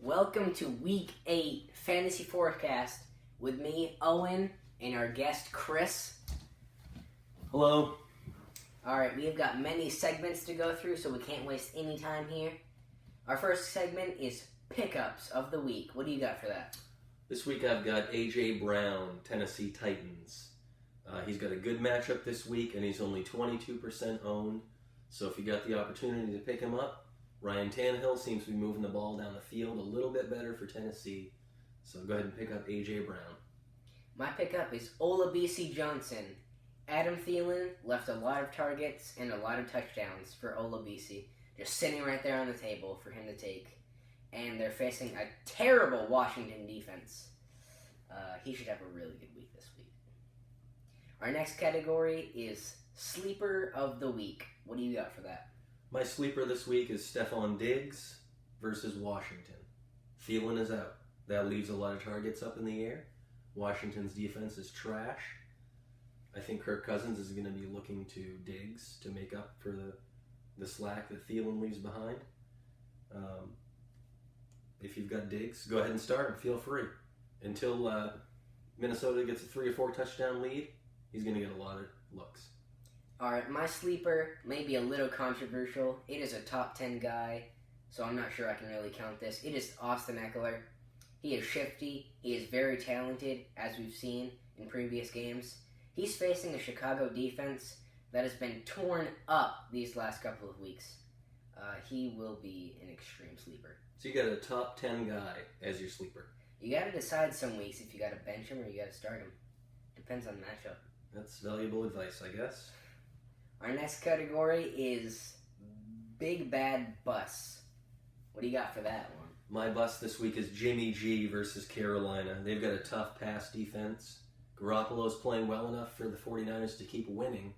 Welcome to Week 8 Fantasy Forecast with me, Owen, and our guest, Chris. Hello. Alright, we have got many segments to go through, so we can't waste any time here. Our first segment is Pickups of the Week. What do you got for that? This week I've got A.J. Brown, Tennessee Titans. He's got a good matchup this week, and he's only 22% owned. So if you got the opportunity to pick him up, Ryan Tannehill seems to be moving the ball down the field a little bit better for Tennessee. So go ahead and pick up A.J. Brown. My pickup is Olabisi Johnson. Adam Thielen left a lot of targets and a lot of touchdowns for Olabisi, just sitting right there on the table for him to take. And they're facing a terrible Washington defense. He should have a really good week this week. Our next category is Sleeper of the Week. What do you got for that? My sleeper this week is Stephon Diggs versus Washington. Thielen is out. That leaves a lot of targets up in the air. Washington's defense is trash. I think Kirk Cousins is going to be looking to Diggs to make up for the slack that Thielen leaves behind. If you've got Diggs, go ahead and start him. Feel free. Until Minnesota gets a 3 or 4 touchdown lead, he's going to get a lot of looks. Alright, my sleeper may be a little controversial. It is a top 10 guy, so I'm not sure I can really count this. It is Austin Eckler. He is shifty. He is very talented, as we've seen in previous games. He's facing a Chicago defense that has been torn up these last couple of weeks. He will be an extreme sleeper. So you got a top 10 guy as your sleeper. You got to decide some weeks if you got to bench him or you got to start him. Depends on the matchup. That's valuable advice, I guess. Our next category is Big Bad Bus. What do you got for that one? My bust this week is Jimmy G versus Carolina. They've got a tough pass defense. Garoppolo's playing well enough for the 49ers to keep winning,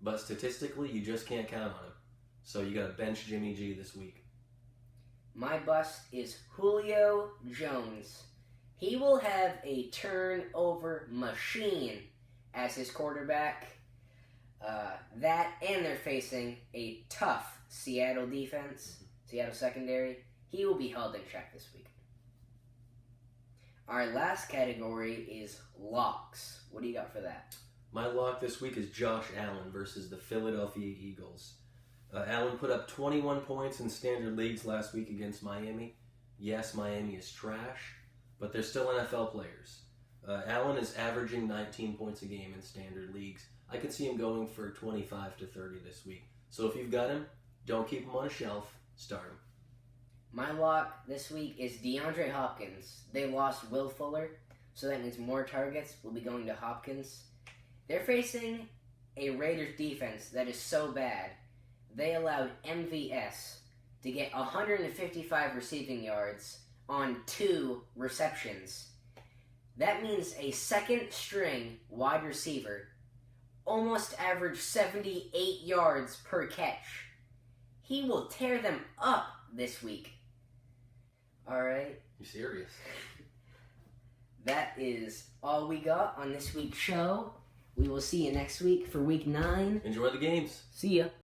but statistically, you just can't count on him. So you got to bench Jimmy G this week. My bust is Julio Jones. He will have a turnover machine as his quarterback. That and they're facing a tough Seattle defense, Seattle secondary. He will be held in check this week. Our last category is locks. What do you got for that? My lock this week is Josh Allen versus the Philadelphia Eagles. Allen put up 21 points in standard leagues last week against Miami. Yes, Miami is trash, but they're still NFL players. Allen is averaging 19 points a game in standard leagues. I could see him going for 25 to 30 this week. So if you've got him, don't keep him on a shelf. Start him. My lock this week is DeAndre Hopkins. They lost Will Fuller, so that means more targets will be going to Hopkins. They're facing a Raiders defense that is so bad, they allowed MVS to get 155 receiving yards on 2 receptions. That means a second-string wide receiver almost averaged 78 yards per catch. He will tear them up this week. Alright. You serious? That is all we got on this week's show. We will see you next week for week 9. Enjoy the games. See ya.